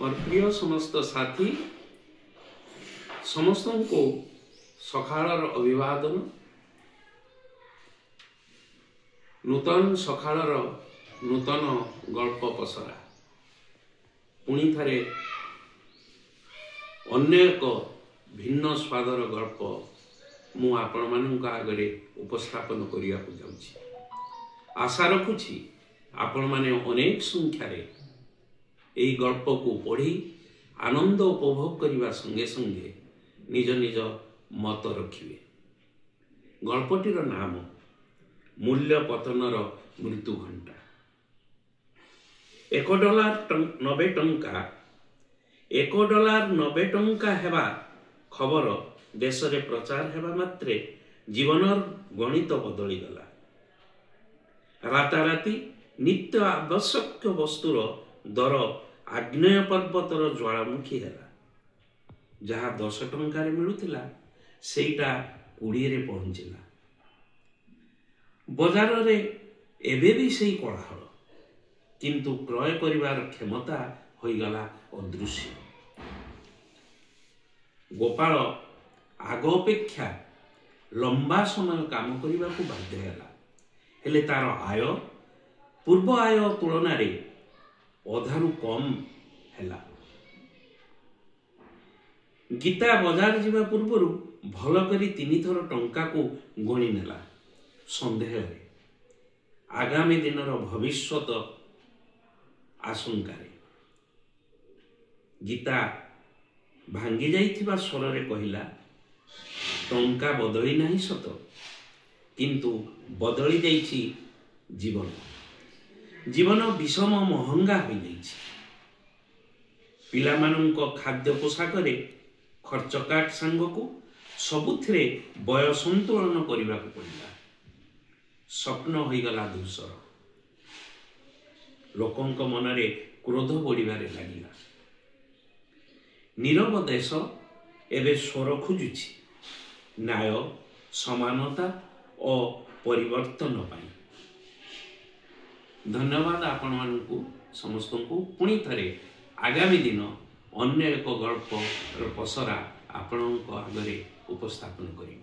मोर प्रिय समस्त साथी समस्त को सकाळर अभिवादन। नूतन सकाळर नूतन गल्प पसरा पुणी थे अन्य एक भिन्न स्वादर गल्प मु आपण मानक आगे उपस्थापन करने को जाऊँगी। आशा रखुछि आपण माने अनेक संख्यार यही गल्प को पढ़ी आनंद उपभोग करने संगे संगे निज निज मत रखिए। गल्पटीर नाम मूल्य पतनर मृत्यु घंटा। $1.90 हेबा खबर देश रे प्रचार हेबा मात्रे जीवनर गणित बदली गला। राताराती नित्य आवश्यक वस्तुर दर आग्नेय पर्वतर ज्वालामुखी है। जहाँ 10 टंकार मिलूला सेटा 20 रे पहुंचला। बजार रे एबे भी सही कोलाहल किंतु क्रय करिवार क्षमता होइगला अदृश्य। गोपाल आग अपेक्षा लंबा समय काम करने को बाध्य हैला। हेले तार आय पूर्व आय तुलन अधारू कम हैला। गीता बजार जीवा पूर्व भल करी 3 थर टंका को गणी नेला। संदेह आगामी दिनर भविष्यत आशंका गीता भांगी जाइथिबा स्वर रे कहिला, टंका बदली नहीं सत किंतु बदली जाइछि जीवन। जीवन विषम महंगा हो जाइछि। पिलामानंको खाद्य पोशाक रे खर्च काट सांग को सबुथिरे बय संतुलन करने को पड़ा। स्वप्न हो गला दूसर। लोकंक मनरे क्रोध बढ़िबारे लागिला। नीरव देश एबे स्वर खोजुछि न्याय समानता और परिवर्तन पाई। धन्यवाद आपण मानकु समस्त को पुणी थरे आगामी दिन अन्य एक गल्प पसरा आपण आगे उपस्थापन करी।